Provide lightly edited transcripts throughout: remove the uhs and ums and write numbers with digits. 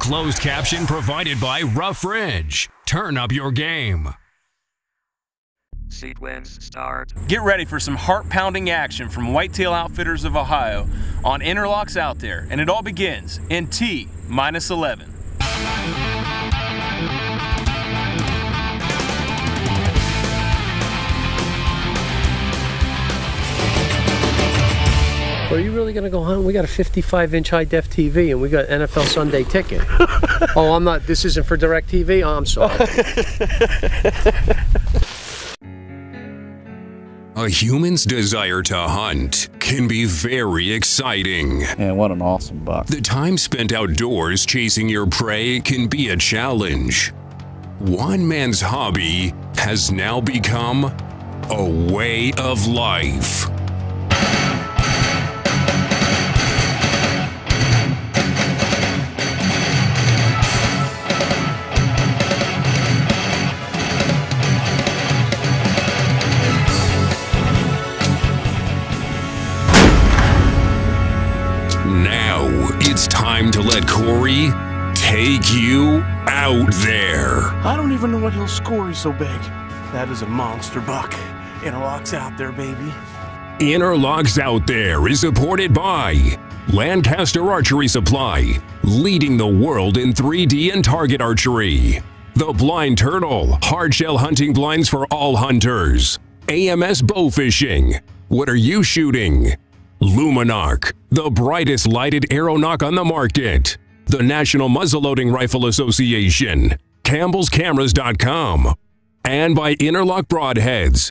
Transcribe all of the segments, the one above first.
Closed caption provided by Rough Ridge. Turn up your game. Sequence start. Get ready for some heart-pounding action from Whitetail Outfitters of Ohio on Interlocks Out There, and it all begins in T-11. Are you really gonna go hunt? We got a 55-inch high-def TV and we got NFL Sunday Ticket. Oh, I'm not. This isn't for DirecTV. Oh, I'm sorry. A human's desire to hunt can be very exciting. Man, what an awesome buck. The time spent outdoors chasing your prey can be a challenge. One man's hobby has now become a way of life. Now it's time to let Corey take you out there. I don't even know what he'll score. He's so big. That is a monster buck. Interlocks Out There, baby. Interlocks Out There is supported by Lancaster Archery Supply, leading the world in 3D and target archery. The Blind Turtle, hardshell hunting blinds for all hunters. AMS Bow Fishing. What are you shooting? Luminarc, the brightest lighted arrow nock on the market. The National Muzzleloading Rifle Association. CampbellsCameras.com. And by Interlock Broadheads.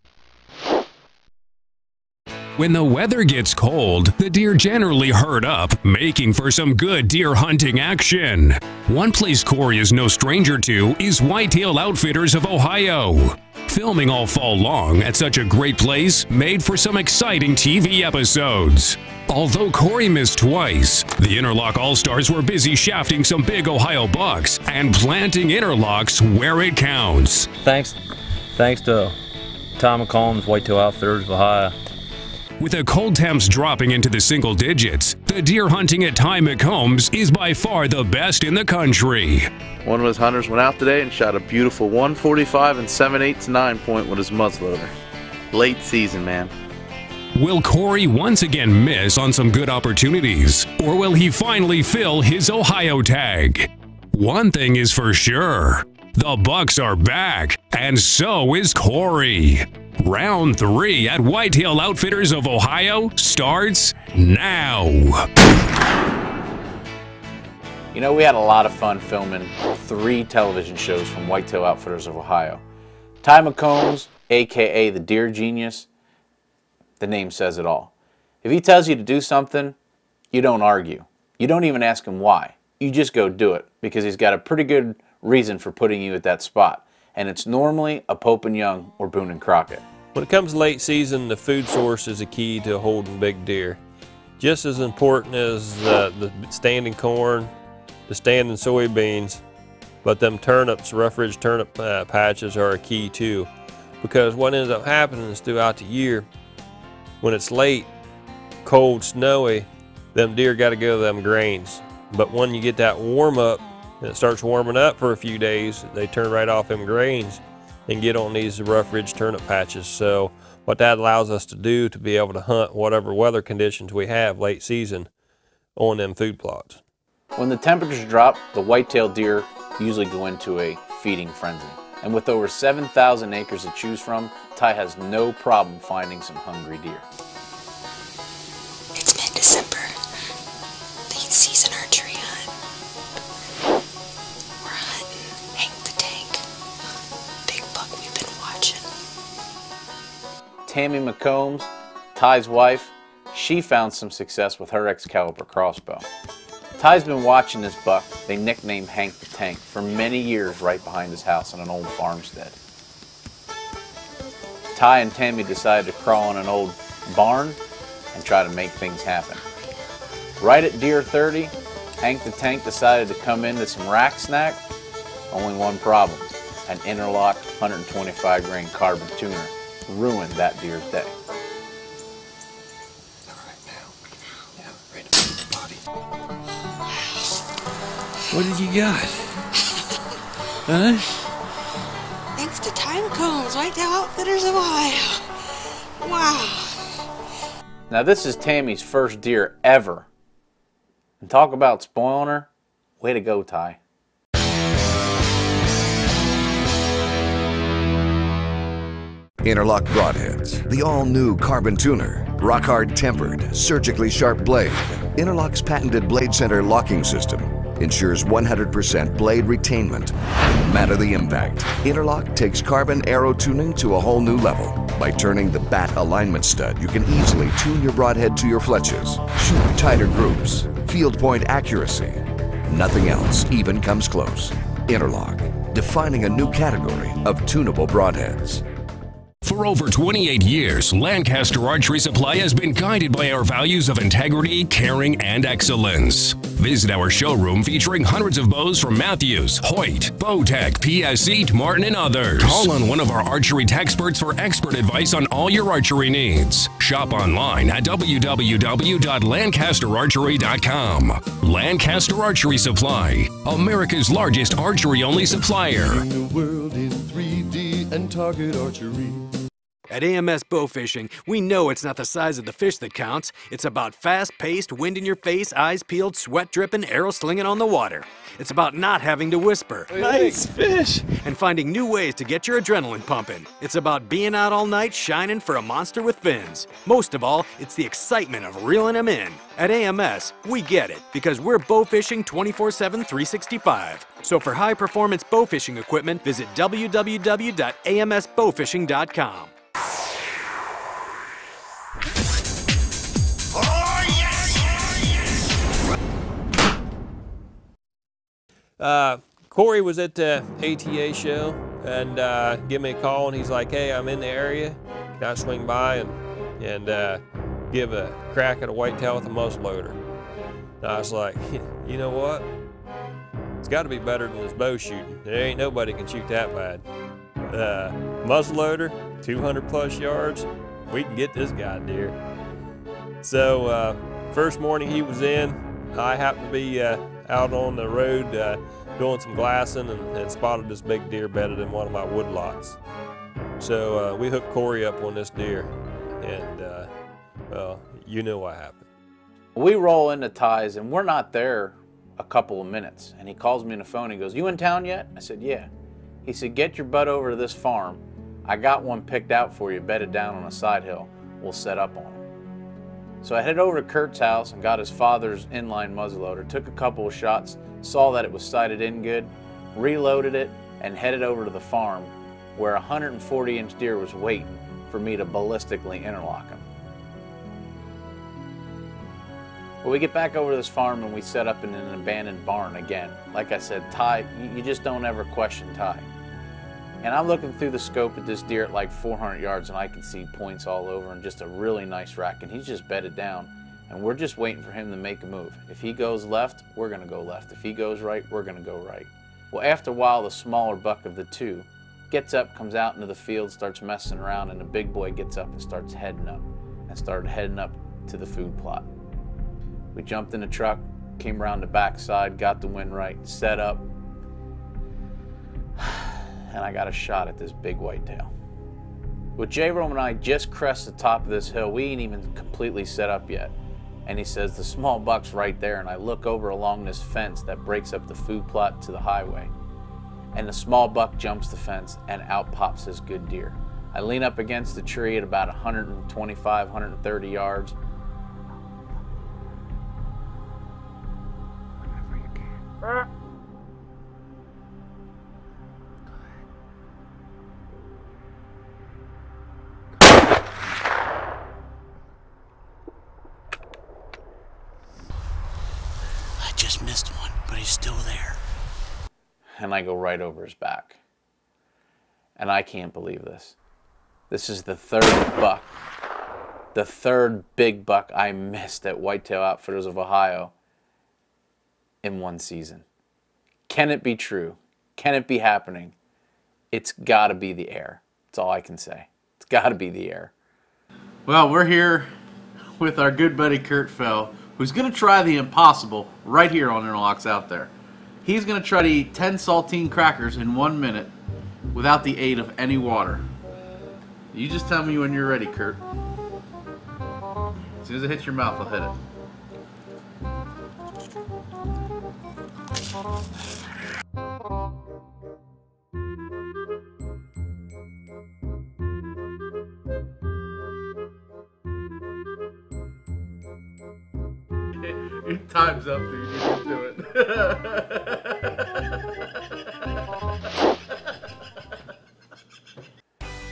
When the weather gets cold, the deer generally herd up, making for some good deer hunting action. One place Corey is no stranger to is Whitetail Outfitters of Ohio. Filming all fall long at such a great place made for some exciting TV episodes. Although Corey missed twice, the Interlock All-Stars were busy shafting some big Ohio bucks and planting interlocks where it counts. Thanks to Tom McCombs, Whitetail Outfitters of Ohio. With the cold temps dropping into the single digits, the deer hunting at Ty McCombs is by far the best in the country. One of his hunters went out today and shot a beautiful 145 and 7/8 9 point with his muzzleloader. Late season, man. Will Corey once again miss on some good opportunities, or will he finally fill his Ohio tag? One thing is for sure, the Bucks are back, and so is Corey. Round 3 at Whitetail Outfitters of Ohio starts now. You know, we had a lot of fun filming 3 television shows from Whitetail Outfitters of Ohio. Ty McCombs, aka the Deer Genius, the name says it all. If he tells you to do something, you don't argue. You don't even ask him why. You just go do it because he's got a pretty good reason for putting you at that spot. And it's normally a Pope and Young or Boone and Crockett. When it comes to late season, the food source is a key to holding big deer. Just as important as the standing corn, the standing soybeans, but them turnips, rough ridge turnip patches are a key too. Because what ends up happening is throughout the year, when it's late, cold, snowy, them deer got to go to them grains. But when you get that warm up, and it starts warming up for a few days, they turn right off them grains and get on these rough ridge turnip patches. So what that allows us to do to be able to hunt whatever weather conditions we have late season on them food plots. When the temperatures drop, the whitetail deer usually go into a feeding frenzy. And with over 7,000 acres to choose from, Ty has no problem finding some hungry deer. It's mid-December, late season archery hunt. We're hunting Hank the Tank, big buck we've been watching. Tammy McCombs, Ty's wife, she found some success with her Excalibur crossbow. Ty's been watching this buck, they nicknamed Hank the Tank, for many years right behind his house on an old farmstead. Ty and Tammy decided to crawl in an old barn and try to make things happen. Right at deer 30, Hank the Tank decided to come into some rack snack. Only one problem, an interlock 125 grain carbon tuner ruined that deer's day. What did you got? Huh? Thanks to Time Combs, Whitetail Outfitters of Ohio. Wow. Now this is Tammy's first deer ever. And talk about spoiling her. Way to go, Ty. Interlock Broadheads, the all-new carbon tuner, rock-hard tempered, surgically sharp blade. Interlock's patented blade center locking system ensures 100% blade retainment, no matter the impact. Interlock takes carbon arrow tuning to a whole new level. By turning the bat alignment stud, you can easily tune your broadhead to your fletches, shoot tighter groups, field point accuracy. Nothing else even comes close. Interlock, defining a new category of tunable broadheads. For over 28 years, Lancaster Archery Supply has been guided by our values of integrity, caring, and excellence. Visit our showroom featuring hundreds of bows from Matthews, Hoyt, Bowtech, PSE, Martin, and others. Call on one of our archery experts for expert advice on all your archery needs. Shop online at www.lancasterarchery.com. Lancaster Archery Supply, America's largest archery-only supplier. The world in 3D and target archery. At AMS Bow Fishing, we know it's not the size of the fish that counts. It's about fast-paced, wind-in-your-face, eyes peeled, sweat-dripping, arrow slinging on the water. It's about not having to whisper. Nice fish! And finding new ways to get your adrenaline pumping. It's about being out all night shining for a monster with fins. Most of all, it's the excitement of reeling them in. At AMS, we get it, because we're bow fishing 24/7, 365. So for high-performance bow fishing equipment, visit www.amsbowfishing.com. Corey was at the ATA show and gave me a call, and he's like, "Hey, I'm in the area. Can I swing by and give a crack at a whitetail with a muzzleloader?" And I was like, "You know what? It's got to be better than this bow shooting. There ain't nobody can shoot that bad. Muzzleloader, 200 plus yards. We can get this guy deer." So first morning he was in, I happened to be out on the road doing some glassing and spotted this big deer bedded in one of my wood lots. So we hooked Corey up on this deer, and well, you know what happened. We roll into Ty's and we're not there a couple of minutes, and he calls me on the phone. He goes, "You in town yet?" I said, "Yeah." He said, "Get your butt over to this farm. I got one picked out for you, bedded down on a side hill. We'll set up on it." So I headed over to Kurt's house and got his father's inline muzzleloader, took a couple of shots, saw that it was sighted in good, reloaded it, and headed over to the farm where a 140-inch deer was waiting for me to ballistically interlock him. Well, we get back over to this farm and we set up in an abandoned barn again. Like I said, Ty, you just don't ever question Ty. And I'm looking through the scope at this deer at like 400 yards, and I can see points all over and just a really nice rack, and he's just bedded down, and we're just waiting for him to make a move. If he goes left, we're gonna go left. If he goes right, we're gonna go right. Well, after a while, the smaller buck of the two gets up, comes out into the field, starts messing around, and the big boy gets up and starts heading up, and started heading up to the food plot. We jumped in the truck, came around the backside, got the wind right, set up, and I got a shot at this big whitetail. With J-Rome and I just crested the top of this hill, we ain't even completely set up yet. And he says, "The small buck's right there," and I look over along this fence that breaks up the food plot to the highway. And the small buck jumps the fence, and out pops this good deer. I lean up against the tree at about 125, 130 yards. Just missed one, but he's still there. And I go right over his back. And I can't believe this. This is the third buck, the third big buck I missed at Whitetail Outfitters of Ohio in one season. Can it be true? Can it be happening? It's got to be the air. That's all I can say. It's got to be the air. Well, we're here with our good buddy Kurt Fell, who's going to try the impossible right here on Interlocks Out There. He's going to try to eat 10 saltine crackers in 1 minute without the aid of any water. You just tell me when you're ready, Kurt. As soon as it hits your mouth, I'll hit it. Your time's up, dude. You can do it.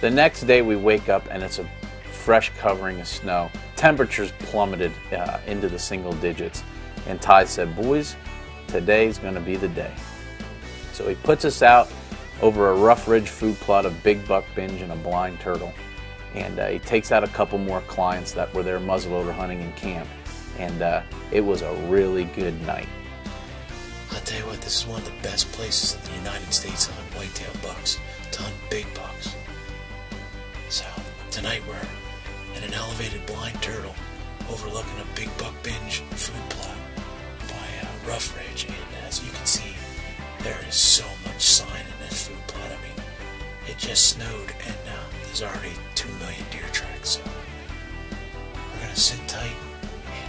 The next day we wake up and it's a fresh covering of snow. Temperatures plummeted into the single digits. And Ty said, boys, today's gonna be the day. So he puts us out over a rough ridge food plot of big buck binge and a blind turtle. And he takes out a couple more clients that were there muzzleloader hunting in camp. And it was a really good night. I'll tell you what, this is one of the best places in the United States to hunt whitetail bucks, to hunt big bucks. So, tonight we're in an elevated blind turtle overlooking a big buck binge food plot by Rough Ridge, and as you can see, there is so much sign in this food plot. I mean, it just snowed and there's already 2 million deer tracks, so we're going to sit tight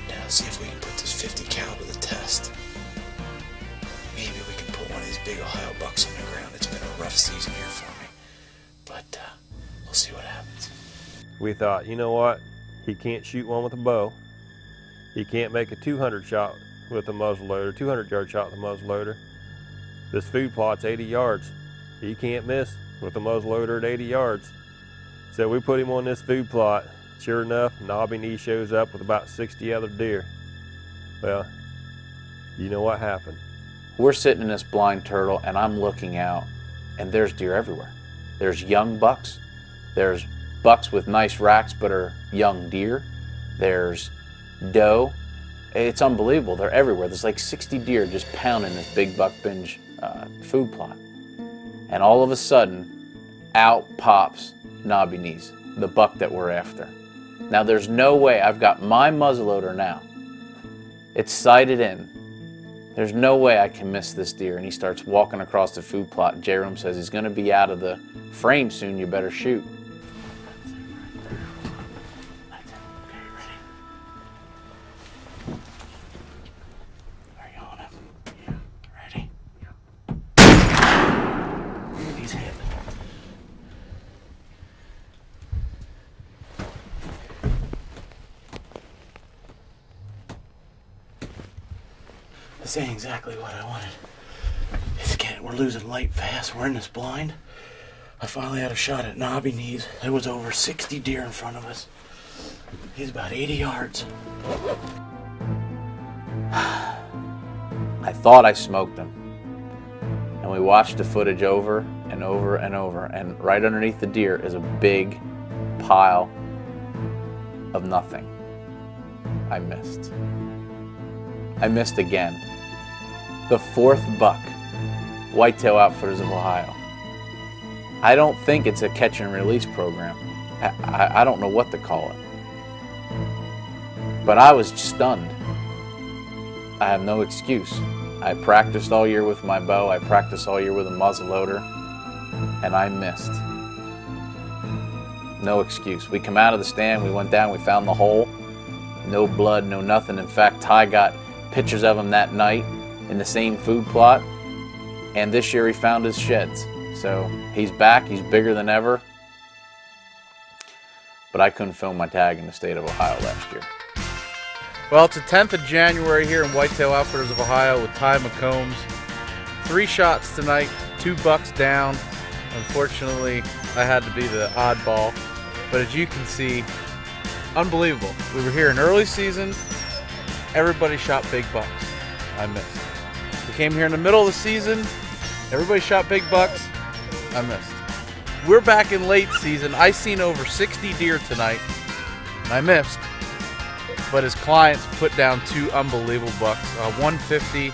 and see if we can put this 50 cal to the test. Maybe we can put one of these big Ohio bucks on the ground. It's been a rough season here for me, but we'll see what happens. We thought, you know what? He can't shoot one with a bow. He can't make a 200 shot with a muzzleloader, 200-yard shot with a muzzleloader. This food plot's 80 yards. He can't miss with a muzzleloader at 80 yards. So we put him on this food plot. Sure enough, Knobby Knee shows up with about 60 other deer. Well, you know what happened. We're sitting in this blind turtle and I'm looking out and there's deer everywhere. There's young bucks. There's bucks with nice racks but are young deer. There's doe. It's unbelievable. They're everywhere. There's like 60 deer just pounding this big buck binge food plot. And all of a sudden, out pops Knobby Knees, the buck that we're after. Now there's no way, I've got my muzzleloader now. It's sighted in. There's no way I can miss this deer. And he starts walking across the food plot. Jerome says he's going to be out of the frame soon. You better shoot. Are you on him? Ready? He's hit. This ain't exactly what I wanted. We're losing light fast. We're in this blind. I finally had a shot at Knobby Knees. There was over 60 deer in front of us. He's about 80 yards. I thought I smoked him. And we watched the footage over and over and over. And right underneath the deer is a big pile of nothing. I missed. I missed again. The 4th buck, Whitetail Outfitters of Ohio. I don't think it's a catch and release program. I don't know what to call it. But I was stunned. I have no excuse. I practiced all year with my bow. I practiced all year with a muzzleloader. And I missed. No excuse. We come out of the stand, we went down, we found the hole. No blood, no nothing. In fact, Ty got pictures of him that night in the same food plot, and this year he found his sheds. So he's back, he's bigger than ever, but I couldn't film my tag in the state of Ohio last year. Well, it's the 10th of January here in Whitetail Outfitters of Ohio with Ty McCombs. 3 shots tonight, 2 bucks down. Unfortunately, I had to be the oddball, but as you can see, unbelievable. We were here in early season, everybody shot big bucks. I missed. We came here in the middle of the season, everybody shot big bucks. I missed. We're back in late season. I seen over 60 deer tonight, and I missed. But his clients put down 2 unbelievable bucks, 150,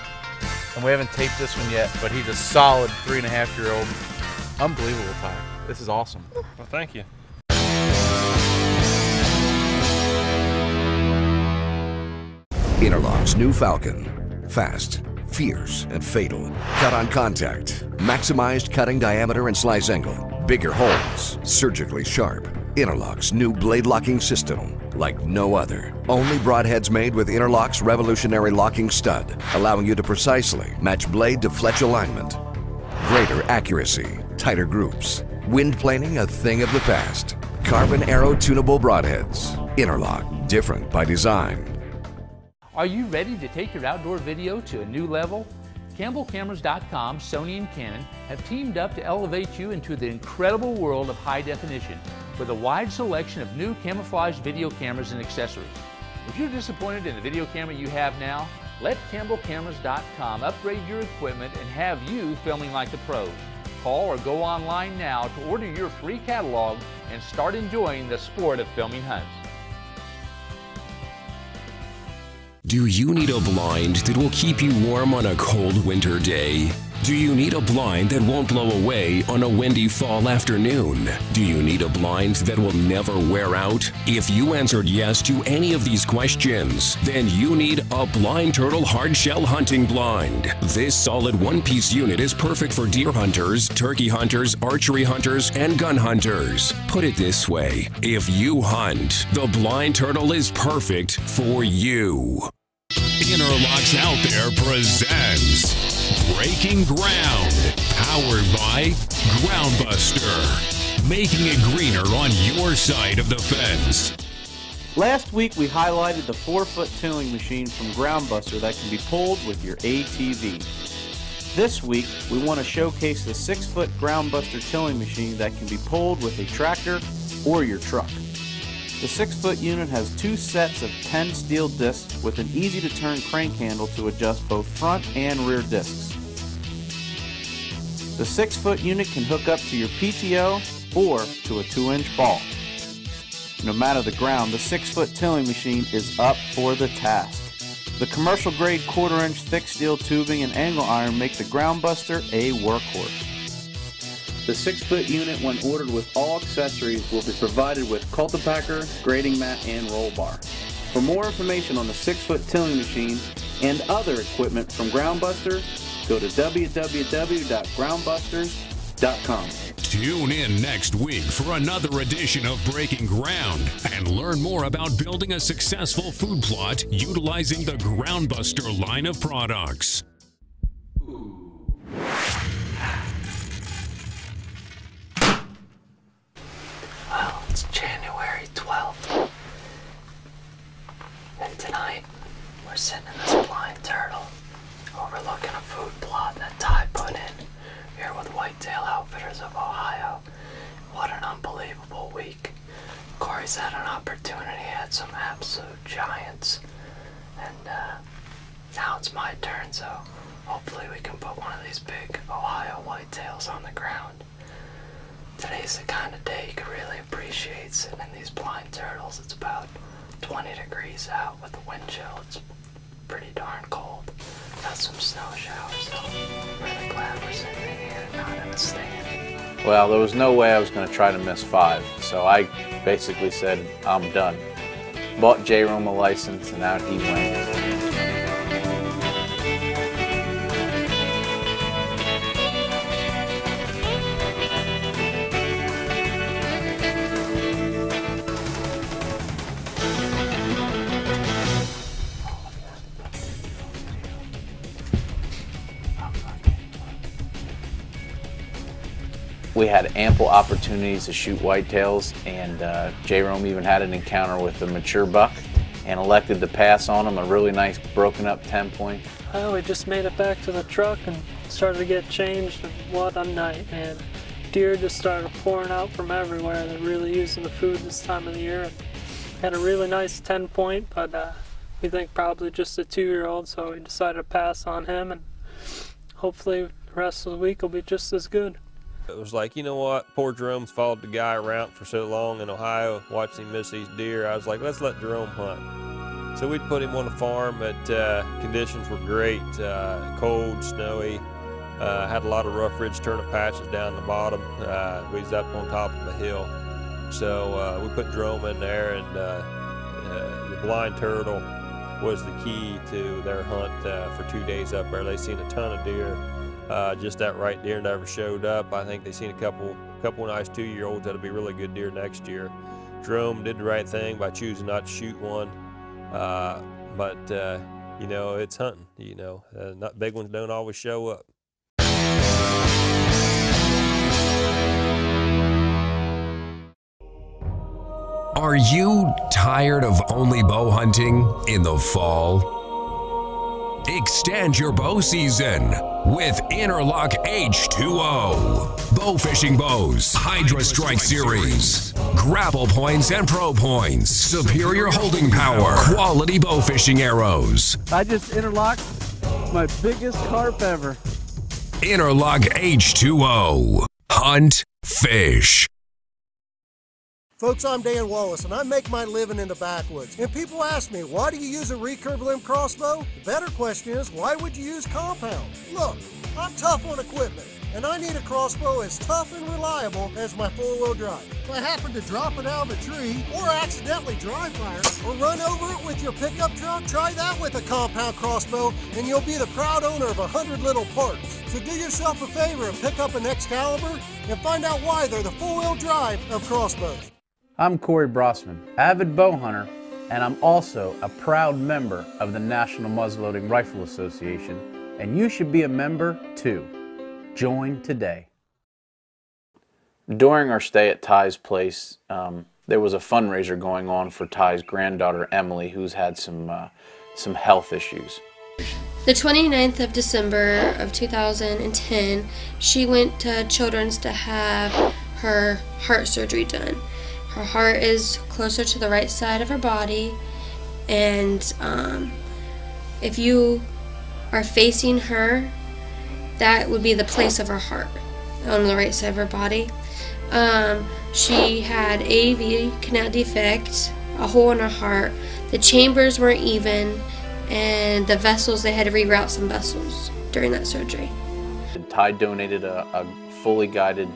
and we haven't taped this one yet, but he's a solid 3.5-year-old. Unbelievable, Ty. This is awesome. Well, thank you. Interlock's new Falcon. Fast, fierce and fatal. Cut on contact, maximized cutting diameter and slice angle, bigger holes, surgically sharp. Interlock's new blade locking system, like no other. Only broadheads made with Interlock's revolutionary locking stud, allowing you to precisely match blade to fletch alignment. Greater accuracy, tighter groups. Wind planing a thing of the past. Carbon Arrow tunable broadheads. Interlock, different by design. Are you ready to take your outdoor video to a new level? CampbellCameras.com, Sony and Canon have teamed up to elevate you into the incredible world of high definition with a wide selection of new camouflage video cameras and accessories. If you're disappointed in the video camera you have now, let CampbellCameras.com upgrade your equipment and have you filming like the pros. Call or go online now to order your free catalog and start enjoying the sport of filming hunts. Do you need a blind that will keep you warm on a cold winter day? Do you need a blind that won't blow away on a windy fall afternoon? Do you need a blind that will never wear out? If you answered yes to any of these questions, then you need a Blind Turtle hardshell hunting blind. This solid one-piece unit is perfect for deer hunters, turkey hunters, archery hunters, and gun hunters. Put it this way, if you hunt, the Blind Turtle is perfect for you. Interlocks Out There presents Breaking Ground, powered by Groundbuster, making it greener on your side of the fence. Last week we highlighted the 4-foot tilling machine from Groundbuster that can be pulled with your ATV. This week we want to showcase the 6-foot Groundbuster tilling machine that can be pulled with a tractor or your truck. The 6-foot unit has 2 sets of 10 steel discs with an easy-to-turn crank handle to adjust both front and rear discs. The 6-foot unit can hook up to your PTO or to a 2-inch ball. No matter the ground, the 6-foot tilling machine is up for the task. The commercial-grade 1/4-inch thick steel tubing and angle iron make the Groundbuster a workhorse. The 6-foot unit, when ordered with all accessories, will be provided with cultipacker, grading mat, and roll bar. For more information on the 6-foot tilling machine and other equipment from Groundbuster, go to www.groundbusters.com. Tune in next week for another edition of Breaking Ground and learn more about building a successful food plot utilizing the Groundbuster line of products. Well, it's January 12th, and tonight we're sitting in this blind turtle overlooking a food plot that Ty put in here with Whitetail Outfitters of Ohio. What an unbelievable week. Corey's had an opportunity, had some absolute giants, and now it's my turn, so hopefully we can put one of these big Ohio whitetails on the ground. Today's the kind of day you can really appreciate sitting in these blind turtles. It's about 20 degrees out with the wind chill. It's pretty darn cold. Got some snow showers, so I'm really glad we're sitting in here and not in a stand. Well, there was no way I was going to try to miss 5, so I basically said, I'm done. Bought J-Rome a license, and out he went. We had ample opportunities to shoot whitetails, and J-Rome even had an encounter with a mature buck and elected to pass on him, a really nice broken up 10-point. Well, we just made it back to the truck and started to get changed, and what a night, man. Deer just started pouring out from everywhere. They're really using the food this time of the year. And had a really nice 10-point, but we think probably just a 2-year-old, so we decided to pass on him, and hopefully the rest of the week will be just as good. It was like, you know what, poor Jerome's followed the guy around for so long in Ohio, watching him miss these deer. I was like, let's let Jerome hunt. So we'd put him on the farm, but conditions were great, cold, snowy, had a lot of rough ridge turnip patches down the bottom. We was up on top of a hill. So we put Jerome in there, and the blind turtle was the key to their hunt for 2 days up there. They seen a ton of deer. Just that right deer never showed up. I think they seen a couple nice 2-year-olds that'll be really good deer next year. Jerome did the right thing by choosing not to shoot one, but you know, it's hunting. You know, not big ones don't always show up. Are you tired of only bow hunting in the fall? Extend your bow season with Interlock H2O. Bow fishing bows, Hydra Strike Series, grapple points and pro points, superior holding power, quality bow fishing arrows. I just interlocked my biggest carp ever. Interlock H2O. Hunt, fish. Folks, I'm Dan Wallace, and I make my living in the backwoods. And people ask me, why do you use a recurve limb crossbow? The better question is, why would you use compound? Look, I'm tough on equipment, and I need a crossbow as tough and reliable as my four-wheel drive. If I happen to drop it out of a tree, or accidentally dry fire, or run over it with your pickup truck, try that with a compound crossbow, and you'll be the proud owner of 100 little parts. So do yourself a favor and pick up an Excalibur, and find out why they're the four-wheel drive of crossbows. I'm Corey Brossman, avid bow hunter, and I'm also a proud member of the National Muzzleloading Rifle Association, and you should be a member too. Join today. During our stay at Ty's place, there was a fundraiser going on for Ty's granddaughter Emily, who's had some health issues. The 29th of December of 2010, she went to Children's to have her heart surgery done. Her heart is closer to the right side of her body, and if you are facing her, that would be the place of her heart, on the right side of her body. She had AV, canal defect, a hole in her heart. The chambers weren't even, and the vessels, they had to reroute some vessels during that surgery. Ty donated a fully guided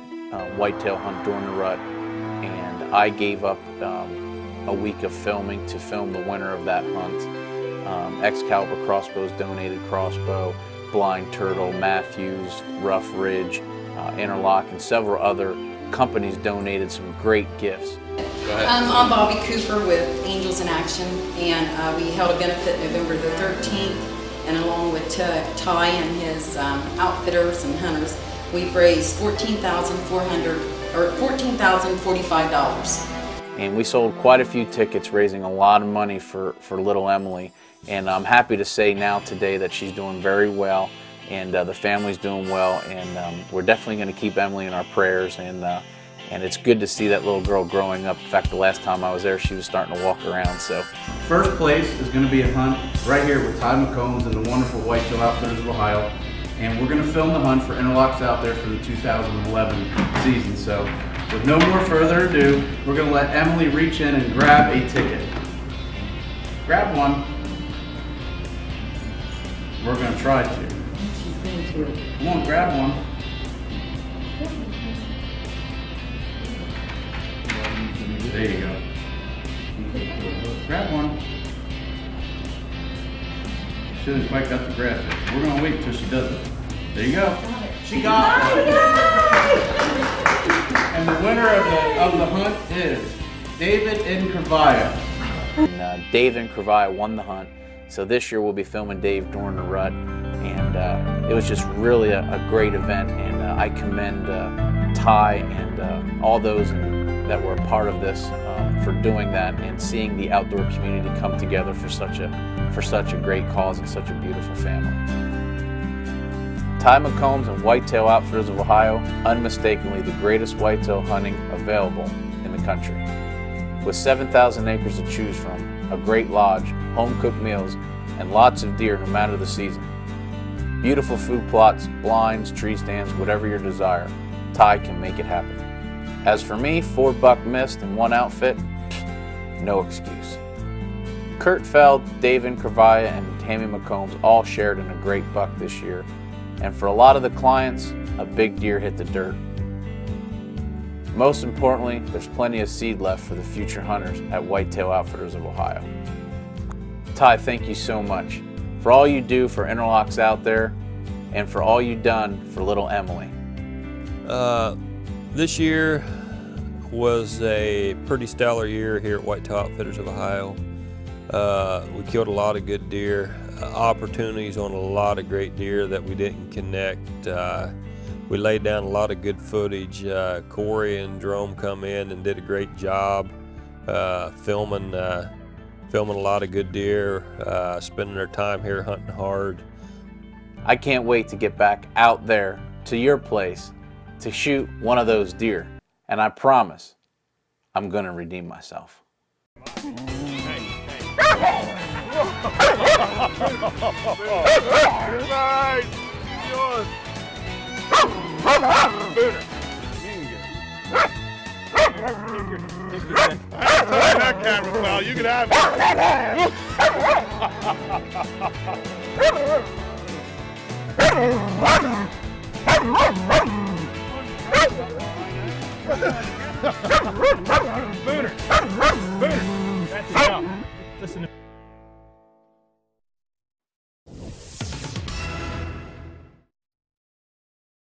whitetail hunt during the rut, and I gave up a week of filming to film the winner of that hunt. Excalibur Crossbows donated crossbow, Blind Turtle, Matthews, Rough Ridge, Interlock, and several other companies donated some great gifts. Go ahead. I'm Bobby Cooper with Angels in Action, and we held a benefit November the 13th, and along with Ty and his outfitters and hunters, we've raised $14,045. And we sold quite a few tickets, raising a lot of money for little Emily. And I'm happy to say now today that she's doing very well, and the family's doing well, and we're definitely going to keep Emily in our prayers. And it's good to see that little girl growing up. In fact, the last time I was there, she was starting to walk around. So, first place is going to be a hunt right here with Ty McCombs and the wonderful Whitetail Outfitters of Ohio. And we're going to film the hunt for Interlocks Out There for the 2011 season. So with no more further ado, we're going to let Emily reach in and grab a ticket. Grab one. We're going to try to. Come on, grab one. There you go. Grab one. She hasn't quite got the grab it. We're going to wait until she does it. There you go. She got it. And the winner of the hunt is David in Cravia. And, Dave in Cravia won the hunt. So this year we'll be filming Dave during the rut. And it was just really a great event. And I commend Ty and all those that were a part of this for doing that and seeing the outdoor community come together for such a great cause and such a beautiful family. Ty McCombs and Whitetail Outfitters of Ohio, unmistakably the greatest whitetail hunting available in the country. With 7,000 acres to choose from, a great lodge, home-cooked meals, and lots of deer no matter the season. Beautiful food plots, blinds, tree stands, whatever your desire, Ty can make it happen. As for me, 4 buck missed in one outfit, no excuse. Kurt Feld, Dave in Cravia, and Tammy McCombs all shared in a great buck this year. And for a lot of the clients, a big deer hit the dirt. Most importantly, there's plenty of seed left for the future hunters at Whitetail Outfitters of Ohio. Ty, thank you so much for all you do for Interlocks Out There and for all you've done for little Emily. This year was a pretty stellar year here at Whitetail Outfitters of Ohio. We killed a lot of good deer, opportunities on a lot of great deer that we didn't connect. We laid down a lot of good footage. Corey and Jerome come in and did a great job filming a lot of good deer, spending their time here hunting hard. I can't wait to get back out there to your place to shoot one of those deer, and I promise I'm gonna redeem myself. That camera, pal. You can have it. Booner. That's enough. Listen to